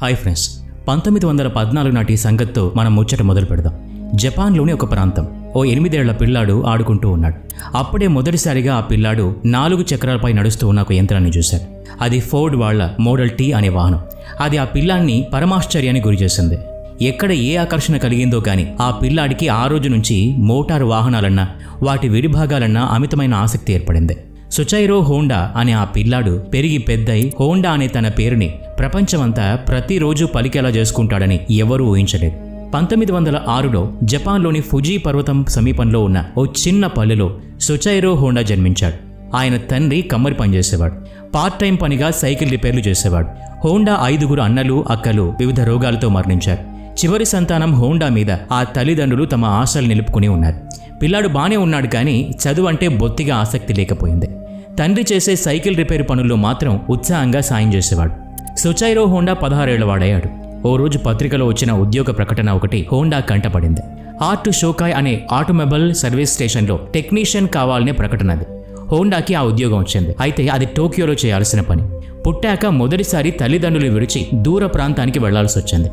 Hi friends, 1914 నాటి సంగతితో మనం ముచ్చట మొదలు పెడదాం. జపాన్లోని ఒక ప్రాంతం. ఓ 8 ఏళ్ల పిల్లాడు ఆడుకుంటూ ఉన్నాడు. అప్పుడే మొదటిసారిగా ఆ పిల్లాడు 4 చక్రాలపై నడుస్తూ ఉన్న ఒక యంత్రాన్ని చూశాడు. అది ఫోర్డ్ వాళ్ళ మోడల్ టీ అనే వాహనం. అది ఆ పిల్లాన్ని పరమాశ్చర్యానికి గురిచేసింది. ఎక్కడ ఏ ఆకర్షణ కలిగిందో కానీ ఆ పిల్లాడికి ఆ రోజు నుంచి మోటారు వాహనాలన్నా వాటి విడిభాగాలన్నా అమితమైన ఆసక్తి ఏర్పడింది. సుచైరో హోండా అనే ఆ పిల్లాడు పెరిగి పెద్దయి హోండా అనే తన పేరుని ప్రపంచమంతా ప్రతిరోజు పలికేలా చేసుకుంటాడని ఎవరూ ఊహించలేదు. 1906లో జపాన్లోని ఫుజీ పర్వతం సమీపంలో ఉన్న ఓ చిన్న పల్లెలో సుచైరో హోండా జన్మించాడు. ఆయన తండ్రి కమ్మరి పనిచేసేవాడు. పార్ట్ టైం పనిగా సైకిల్ రిపేర్లు చేసేవాడు. హోండా 5 అన్నలు అక్కలు వివిధ రోగాలతో మరణించారు. చివరి సంతానం హోండా మీద ఆ తల్లిదండ్రులు తమ ఆశలు నిలుపుకుని ఉన్నారు. పిల్లాడు బానే ఉన్నాడు, కానీ చదువు అంటే బొత్తిగా ఆసక్తి లేకపోయింది. తండ్రి చేసే సైకిల్ రిపేర్ పనుల్లో మాత్రం ఉత్సాహంగా సాయం చేసేవాడు. సుచైరో హోండా 16 ఏళ్ల వాడయ్యాడు. ఓ రోజు పత్రికలో వచ్చిన ఉద్యోగ ప్రకటన ఒకటి హోండా కంటపడింది. ఆర్ట్ షోకాయ్ అనే ఆటోమొబైల్ సర్వీస్ స్టేషన్లో టెక్నీషియన్ కావాలనే ప్రకటనది. హోండాకి ఆ ఉద్యోగం వచ్చింది. అయితే అది టోక్యోలో చేయాల్సిన పని. పుట్టాక మొదటిసారి తల్లిదండ్రులు విడిచి దూర ప్రాంతానికి వెళ్లాల్సి వచ్చింది.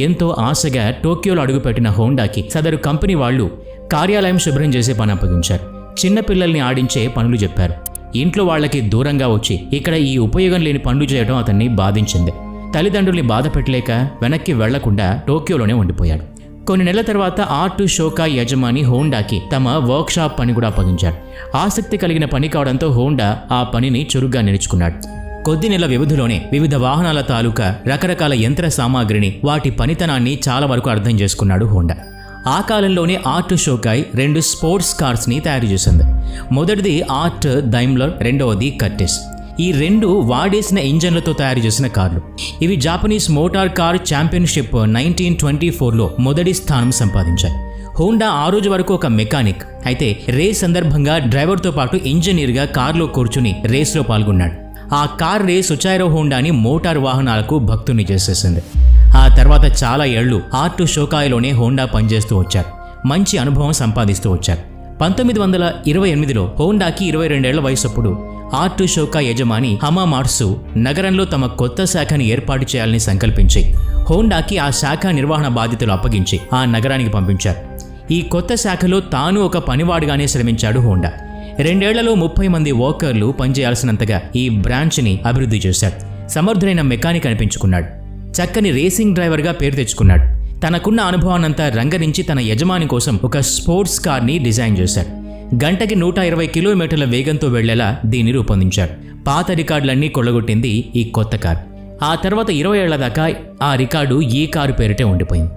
ఎంతో ఆశగా టోక్యోలో అడుగుపెట్టిన హోండాకి సదరు కంపెనీ వాళ్ళు కార్యాలయం శుభ్రం చేసే పని అప్పగించారు. చిన్నపిల్లల్ని ఆడించే పనులు చెప్పారు. ఇంట్లో వాళ్ళకి దూరంగా వచ్చి ఇక్కడ ఈ ఉపయోగం లేని పనులు చేయడం అతన్ని బాధించింది. తల్లిదండ్రుల్ని బాధ పెట్టలేక వెనక్కి వెళ్లకుండా టోక్యోలోనే ఉండిపోయాడు. కొన్ని నెలల తర్వాత ఆర్ట్ షోకాయ్ యజమాని హోండాకి తమ వర్క్షాప్ పని కూడా అప్పగించాడు. ఆసక్తి కలిగిన పని కావడంతో హోండా ఆ పనిని చురుగ్గా నేర్చుకున్నాడు. కొద్ది నెలల వ్యవధిలోనే వివిధ వాహనాల తాలూకా రకరకాల యంత్ర సామాగ్రిని, వాటి పనితనాన్ని చాలా వరకు అర్థం చేసుకున్నాడు హోండా. ఆ కాలంలోనే ఆర్ట్ షోకాయ్ 2 స్పోర్ట్స్ కార్స్ని తయారు చేసింది. మొదటిది ఆర్ట్ డైమ్లర్, రెండవది కర్టిస్. ఈ 2 వాడేసిన ఇంజన్లతో తయారు చేసిన కార్లు. ఇవి జాపనీస్ మోటార్ కార్ ఛాంపియన్షిప్ 1924లో మొదటి స్థానం సంపాదించాయి. హోండా ఆ రోజు వరకు ఒక మెకానిక్. అయితే రేస్ సందర్భంగా డ్రైవర్తో పాటు ఇంజనీర్గా కార్లో కూర్చుని రేస్లో పాల్గొన్నాడు. ఆ కార్ రేస్ సుచైరో హోండాని మోటారు వాహనాలకు భక్తుని చేసేసింది. ఆ తర్వాత చాలా ఏళ్లు ఆర్ట్ షోకాయ్లోనే హోండా పనిచేస్తూ వచ్చారు. మంచి అనుభవం సంపాదిస్తూ వచ్చారు. 1928లో హోండాకి 22 ఏళ్ల వయసప్పుడు ఆర్ట్ షోకాయ్ యజమాని హమామాట్సు నగరంలో తమ కొత్త శాఖని ఏర్పాటు చేయాలని సంకల్పించి హోండాకి ఆ శాఖ నిర్వహణ బాధ్యతలు అప్పగించి ఆ నగరానికి పంపించారు. ఈ కొత్త శాఖలో తాను ఒక పనివాడిగానే శ్రమించాడు హోండా. 2 ఏళ్లలో 30 మంది వర్కర్లు పనిచేయాల్సినంతగా ఈ బ్రాంచ్ని అభివృద్ధి చేశాడు. సమర్థుడైన మెకానిక్ అనిపించుకున్నాడు. చక్కని రేసింగ్ డ్రైవర్గా పేరు తెచ్చుకున్నాడు. తనకున్న అనుభవాన్నంతా రంగరించి తన యజమాని కోసం ఒక స్పోర్ట్స్ కార్ని డిజైన్ చేశాడు. గంటకి 120 కిలోమీటర్ల వేగంతో వెళ్లేలా దీన్ని రూపొందించాడు. పాత రికార్డులన్నీ కొల్లగొట్టింది ఈ కొత్త కారు. ఆ తర్వాత 20 ఏళ్ల దాకా ఆ రికార్డు ఈ కారు పేరిటే ఉండిపోయింది.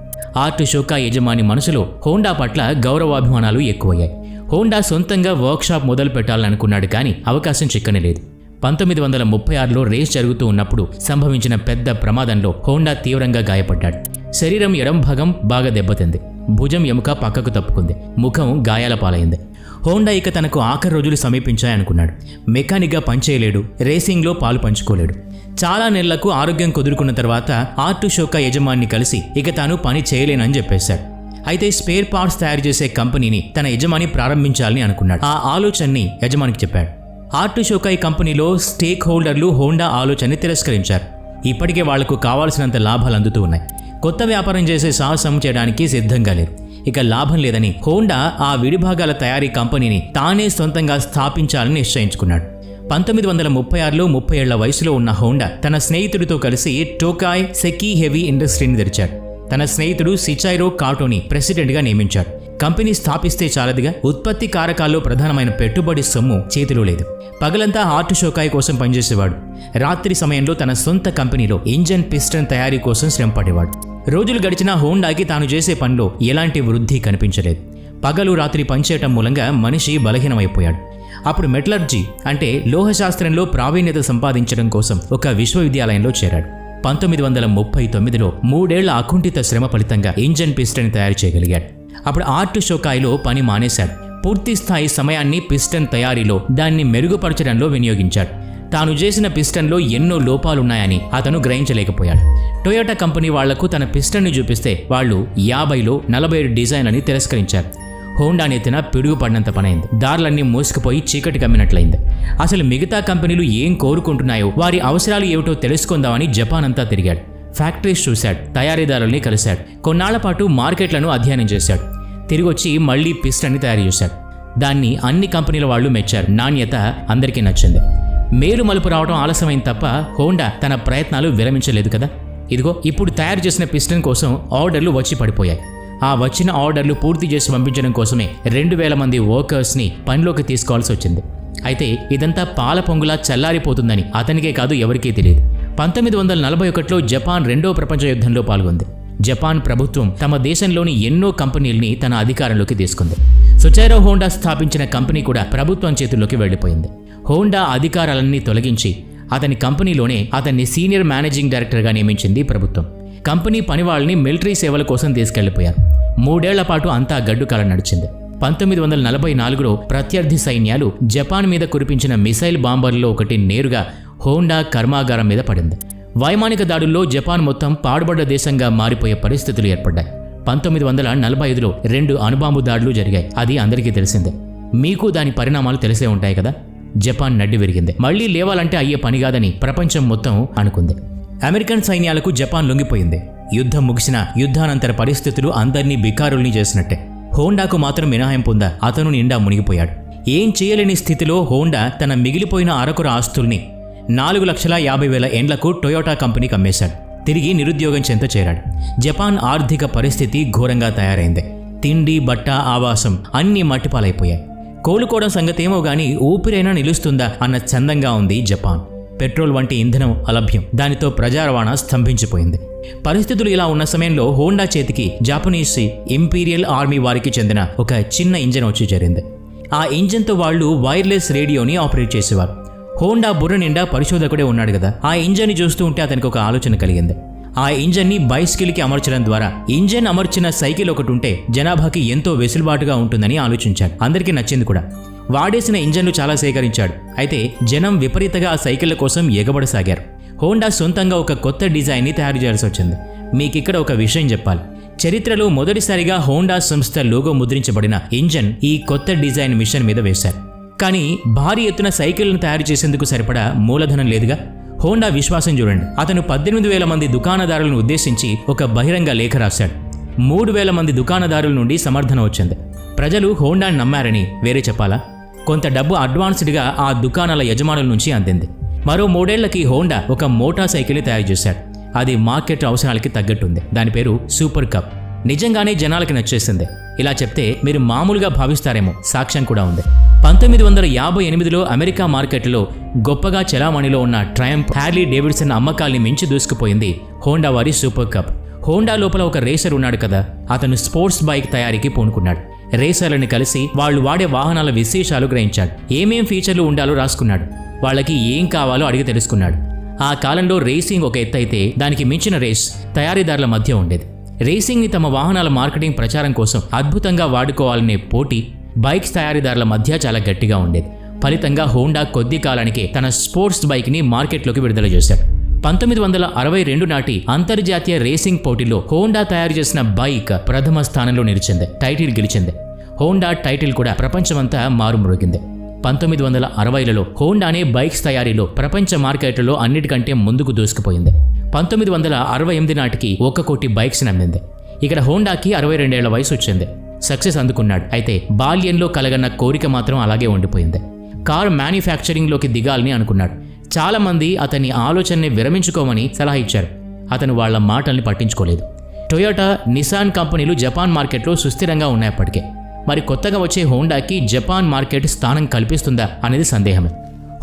ఆర్ట్ షోకాయ్ యజమాని మనసులో హోండా పట్ల గౌరవాభిమానాలు ఎక్కువయ్యాయి. హోండా సొంతంగా వర్క్షాప్ మొదలు పెట్టాలనుకున్నాడు, కానీ అవకాశం చిక్కనేలేదు. 1936లో రేస్ జరుగుతూ ఉన్నప్పుడు సంభవించిన పెద్ద ప్రమాదంలో హోండా తీవ్రంగా గాయపడ్డాడు. శరీరం ఎడం భాగం బాగా దెబ్బతింది. భుజం ఎముక పక్కకు తప్పుకుంది. ముఖం గాయాల పాలైంది. హోండా ఇక తనకు ఆఖరి రోజులు సమీపించాయనుకున్నాడు. మెకానిక్గా పనిచేయలేడు, రేసింగ్లో పాలు పంచుకోలేడు. చాలా నెలలకు ఆరోగ్యం కుదురుకున్న తర్వాత ఆర్ట్ షోకాయ్ యజమాని కలిసి ఇక తాను పని చేయలేనని చెప్పేశాడు. అయితే స్పేర్ పార్ట్స్ తయారు చేసే కంపెనీని తన యజమాని ప్రారంభించాలని అనుకున్నాడు. ఆ ఆలోచనని యజమానికి చెప్పాడు. ఆర్ట్ షోకాయ్ కంపెనీలో స్టేక్ హోల్డర్లు హోండా ఆలోచనని తిరస్కరించారు. ఇప్పటికే వాళ్లకు కావాల్సినంత లాభాలు అందుతూ ఉన్నాయి. కొత్త వ్యాపారం చేసే సాహసం చేయడానికి సిద్ధంగా లేరు. ఇక లాభం లేదని హోండా ఆ విడిభాగాల తయారీ కంపెనీని తానే సొంతంగా స్థాపించాలని నిశ్చయించుకున్నాడు. 1936లో 30 ఏళ్ల వయసులో ఉన్న హోండా తన స్నేహితుడితో కలిసి టోకాయ్ సెకీ హెవీ ఇండస్ట్రీని తెరిచాడు. తన స్నేహితుడు సిచైరో కాటోని ప్రెసిడెంట్గా నియమించాడు. కంపెనీ స్థాపిస్తే చాలదుగా, ఉత్పత్తి కారకాల్లో ప్రధానమైన పెట్టుబడి సొమ్ము చేతిలో లేదు. పగలంతా ఆర్ట్ షోకాయ్ కోసం పనిచేసేవాడు. రాత్రి సమయంలో తన సొంత కంపెనీలో ఇంజన్ పిస్టన్ తయారీ కోసం శ్రమపడేవాడు. రోజులు గడిచినా హోండాకి తాను చేసే పనిలో ఎలాంటి వృద్ధి కనిపించలేదు. పగలు రాత్రి పనిచేయటం మూలంగా మనిషి బలహీనమైపోయాడు. అప్పుడు మెటలర్జీ అంటే లోహశాస్త్రంలో ప్రావీణ్యత సంపాదించడం కోసం ఒక విశ్వవిద్యాలయంలో చేరాడు. 1939లో 3 ఏళ్ల అకుంఠిత శ్రమ ఫలితంగా ఇంజన్ పిస్టన్ తయారు చేయగలిగాడు. అప్పుడు ఆర్ట్ షోకాయ్లో పని మానేశాడు. పూర్తి స్థాయి సమయాన్ని పిస్టన్ తయారీలో, దాన్ని మెరుగుపరచడంలో వినియోగించాడు. తాను చేసిన పిస్టన్లో ఎన్నో లోపాలున్నాయని అతను గ్రహించలేకపోయాడు. టొయోటా కంపెనీ వాళ్లకు తన పిస్టన్ని చూపిస్తే వాళ్ళు 50లో 47 డిజైన్లని తిరస్కరించారు. హోండా నెత్తిన పిడుగు పడినంత పనైంది. దారులన్నీ మూసుకుపోయి చీకటి కమ్మినట్లయింది. అసలు మిగతా కంపెనీలు ఏం కోరుకుంటున్నాయో, వారి అవసరాలు ఏమిటో తెలుసుకుందామని జపాన్ అంతా తిరిగాడు. ఫ్యాక్టరీస్ చూశాడు, తయారీదారుల్ని కలిశాడు, కొన్నాళ్ల పాటు మార్కెట్లను అధ్యయనం చేశాడు. తిరిగొచ్చి మళ్లీ పిస్టన్ని తయారు చేశాడు. దాన్ని అన్ని కంపెనీల వాళ్ళు మెచ్చారు. నాణ్యత అందరికీ నచ్చింది. మేలు మలుపు రావడం ఆలస్యమైంది తప్ప హోండా తన ప్రయత్నాలు విరమించలేదు కదా. ఇదిగో ఇప్పుడు తయారు చేసిన పిస్టన్ కోసం ఆర్డర్లు వచ్చి పడిపోయాయి. ఆ వచ్చిన ఆర్డర్లు పూర్తి చేసి పంపించడం కోసమే 2000 మంది వర్కర్స్ని పనిలోకి తీసుకోవాల్సి వచ్చింది. అయితే ఇదంతా పాల పొంగులా చల్లారిపోతుందని అతనికే కాదు ఎవరికీ తెలియదు. 1941లో జపాన్ రెండో ప్రపంచ యుద్ధంలో పాల్గొంది. జపాన్ ప్రభుత్వం తమ దేశంలోని ఎన్నో కంపెనీల్ని తన అధికారంలోకి తీసుకుంది. సుచైరో హోండా స్థాపించిన కంపెనీ కూడా ప్రభుత్వం చేతుల్లోకి వెళ్లిపోయింది. హోండా అధికారాలన్నీ తొలగించి అతని కంపెనీలోనే అతన్ని సీనియర్ మేనేజింగ్ డైరెక్టర్గా నియమించింది ప్రభుత్వం. కంపెనీ పనివాళ్ళని మిలిటరీ సేవల కోసం తీసుకెళ్లిపోయారు. 3 ఏళ్ల పాటు అంతా గడ్డుకాలం నడిచింది. 1944లో ప్రత్యర్థి సైన్యాలు జపాన్ మీద కురిపించిన మిసైల్ బాంబర్లలో ఒకటి నేరుగా హోండా కర్మాగారం మీద పడింది. వైమానిక దాడుల్లో జపాన్ మొత్తం పాడుబడ్డ దేశంగా మారిపోయే పరిస్థితులు ఏర్పడ్డాయి. 1945లో 2 అణుబాంబు దాడులు జరిగాయి. అది అందరికీ తెలిసిందే. మీకు దాని పరిణామాలు తెలిసే ఉంటాయి కదా. జపాన్ నడ్డి విరిగింది. మళ్లీ లేవాలంటే అయ్యే పని కాదని ప్రపంచం మొత్తం అనుకుంది. అమెరికన్ సైన్యాలకు జపాన్ లొంగిపోయింది. యుద్ధం ముగిసిన యుద్ధానంతర పరిస్థితులు అందరినీ బికారుల్ని చేసినట్టే. హోండాకు మాత్రం మినహాయింపు ఉందా? అతను నిండా మునిగిపోయాడు. ఏం చేయలేని స్థితిలో హోండా తన మిగిలిపోయిన అరకొర ఆస్తుల్ని 4,50,000 ఎండ్లకు టొయోటా కంపెనీకి అమ్మేశాడు. తిరిగి నిరుద్యోగం చెంత చేరాడు. జపాన్ ఆర్థిక పరిస్థితి ఘోరంగా తయారైంది. తిండి, బట్ట, ఆవాసం అన్నీ మట్టిపాలైపోయాయి. కోలుకోవడం సంగతేమో గానీ ఊపిరైనా నిలుస్తుందా అన్న చందంగా ఉంది జపాన్. పెట్రోల్ వంటి ఇంధనం అలభ్యం. దానితో ప్రజా రవాణా స్తంభించిపోయింది. పరిస్థితులు ఇలా ఉన్న సమయంలో హోండా చేతికి జాపనీస్ ఇంపీరియల్ ఆర్మీ వారికి చెందిన ఒక చిన్న ఇంజన్ వచ్చి చేరింది. ఆ ఇంజన్తో వాళ్ళు వైర్లెస్ రేడియోని ఆపరేట్ చేసేవారు. హోండా బుర్ర నిండా పరిశోధకుడే ఉన్నాడు కదా. ఆ ఇంజన్ని చూస్తూ ఉంటే అతనికి ఒక ఆలోచన కలిగింది. ఆ ఇంజన్ని బైస్కిల్కి అమర్చడం ద్వారా ఇంజన్ అమర్చిన సైకిల్ ఒకటి ఉంటే జనాభాకి ఎంతో వెసులుబాటుగా ఉంటుందని ఆలోచించాడు. అందరికీ నచ్చింది కూడా. వాడేసిన ఇంజన్లు చాలా సేకరించాడు. అయితే జనం విపరీతంగా ఆ సైకిళ్ల కోసం ఎగబడసాగారు. హోండా సొంతంగా ఒక కొత్త డిజైన్ని తయారు చేయాల్సి వచ్చింది. మీకిక్కడ ఒక విషయం చెప్పాలి. చరిత్రలో మొదటిసారిగా హోండా సంస్థ లోగో ముద్రించబడిన ఇంజన్ ఈ కొత్త డిజైన్ మిషన్ మీద వేశారు. కానీ భారీ ఎత్తున సైకిళ్లను తయారు చేసేందుకు సరిపడా మూలధనం లేదుగా. హోండా విశ్వాసం చూడండి. అతను 18,000 మంది దుకాణదారులను ఉద్దేశించి ఒక బహిరంగ లేఖ రాశాడు. 3,000 మంది దుకాణదారుల నుండి సమర్థన వచ్చింది. ప్రజలు హోండాని నమ్మారని వేరే చెప్పాలా? కొంత డబ్బు అడ్వాన్స్డ్గా ఆ దుకాణాల యజమానుల నుంచి అందింది. మరో 3 ఏళ్లకి హోండా ఒక మోటార్ సైకిల్ని తయారు చేశాడు. అది మార్కెట్ అవసరాలకి తగ్గట్టుంది. దాని పేరు సూపర్ కప్. నిజంగానే జనాలకి నచ్చేసింది. ఇలా చెప్తే మీరు మామూలుగా భావిస్తారేమో, సాక్ష్యం కూడా ఉంది. 1958లో అమెరికా మార్కెట్లో గొప్పగా చలామణిలో ఉన్న ట్రయంఫ్, హ్యార్లీ డేవిడ్సన్ అమ్మకాల్ని మించి దూసుకుపోయింది హోండా వారి సూపర్ కప్. హోండా లోపల ఒక రేసర్ ఉన్నాడు కదా, అతను స్పోర్ట్స్ బైక్ తయారీకి పూనుకున్నాడు. రేసర్లను కలిసి వాళ్ళు వాడే వాహనాల విశేషాలు గ్రహించాడు. ఏమేం ఫీచర్లు ఉండాలో రాసుకున్నాడు. వాళ్ళకి ఏం కావాలో అడిగి తెలుసుకున్నాడు. ఆ కాలంలో రేసింగ్ ఒక ఎత్తైతే దానికి మించిన రేస్ తయారీదారుల మధ్య ఉండేది. రేసింగ్ని తమ వాహనాల మార్కెటింగ్ ప్రచారం కోసం అద్భుతంగా వాడుకోవాలనే పోటీ బైక్స్ తయారీదారుల మధ్య చాలా గట్టిగా ఉండేది. ఫలితంగా హోండా కొద్ది కాలానికే తన స్పోర్ట్స్ బైక్ని మార్కెట్లోకి విడుదల చేశాడు. 1962 నాటి అంతర్జాతీయ రేసింగ్ పోటీలో హోండా తయారు చేసిన బైక్ ప్రథమ స్థానంలో నిలిచింది. టైటిల్ గెలిచింది. హోండా టైటిల్ కూడా ప్రపంచమంతా మారుమ్రోగింది. 1960లలో హోండానే బైక్స్ తయారీలో ప్రపంచ మార్కెట్లలో అన్నిటికంటే ముందుకు దూసుకుపోయింది. 1968 నాటికి 1 కోటి బైక్స్ నమ్మింది. ఇక్కడ హోండాకి 62 ఏళ్ల వయసు వచ్చింది. సక్సెస్ అందుకున్నాడు. అయితే బాల్యంలో కలగన్న కోరిక మాత్రం అలాగే ఉండిపోయింది. కార్ మ్యానుఫ్యాక్చరింగ్లోకి దిగాలని అనుకున్నాడు. చాలా మంది అతని ఆలోచనని విరమించుకోమని సలహా ఇచ్చారు. అతను వాళ్ల మాటల్ని పట్టించుకోలేదు. టొయోటా, నిసాన్ కంపెనీలు జపాన్ మార్కెట్లో సుస్థిరంగా ఉన్నాయప్పటికే. మరి కొత్తగా వచ్చే హోండాకి జపాన్ మార్కెట్ స్థానం కల్పిస్తుందా అనేది సందేహమే.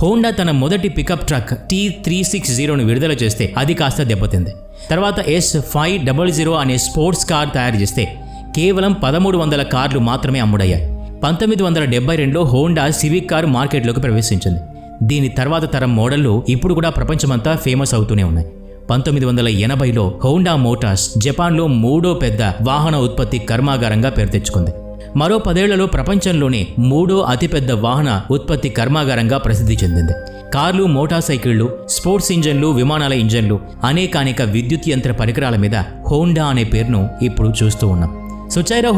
హోండా తన మొదటి పికప్ ట్రక్ T360ను విడుదల చేస్తే అది కాస్త దెబ్బతింది. తర్వాత S500 అనే స్పోర్ట్స్ కార్ తయారు చేస్తే కేవలం 1,300 కార్లు మాత్రమే అమ్ముడయ్యాయి. 1972లో హోండా సివిక్ కారు మార్కెట్లోకి ప్రవేశించింది. దీని తర్వాత తరం మోడళ్లు ఇప్పుడు కూడా ప్రపంచమంతా ఫేమస్ అవుతూనే ఉన్నాయి. 1980లో హోండా మోటార్స్ జపాన్లో 3వ పెద్ద వాహన ఉత్పత్తి కర్మాగారంగా పేరు తెచ్చుకుంది. మరో 10 ఏళ్లలో ప్రపంచంలోనే 3వ అతిపెద్ద వాహన ఉత్పత్తి కర్మాగారంగా ప్రసిద్ధి చెందింది. కార్లు, మోటార్ సైకిళ్లు, స్పోర్ట్స్ ఇంజన్లు, విమానాల ఇంజన్లు, అనేకానేక విద్యుత్ యంత్ర పరికరాల మీద హోండా అనే పేరును ఇప్పుడు చూస్తూ ఉన్నాం. సుచైరో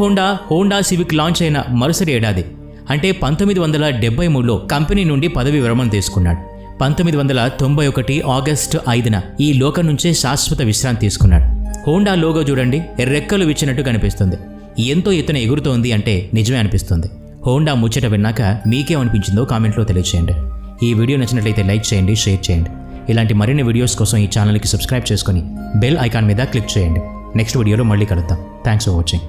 హోండా సివిక్ లాంచ్ అయిన మరుసటి ఏడాది అంటే 1973లో కంపెనీ నుండి పదవి విరమణ తీసుకున్నాడు. 1991 ఆగస్టు 5న ఈ లోకం నుంచే శాశ్వత విశ్రాంతి తీసుకున్నాడు. హోండా లోగో చూడండి, రెక్కలు విచ్చినట్టు కనిపిస్తుంది. ఎంతో ఎత్తున ఎగురుతోంది అంటే నిజమే అనిపిస్తుంది. హోండా ముచ్చట విన్నాక మీకేమనిపించిందో కామెంట్లో తెలియచేయండి. ఈ వీడియో నచ్చినట్లయితే లైక్ చేయండి, షేర్ చేయండి. ఇలాంటి మరిన్ని వీడియోస్ కోసం ఈ ఛానల్కి సబ్స్క్రైబ్ చేసుకొని బెల్ ఐకాన్ మీద క్లిక్ చేయండి. నెక్స్ట్ వీడియోలో మళ్ళీ కలుద్దాం. Thanks for watching.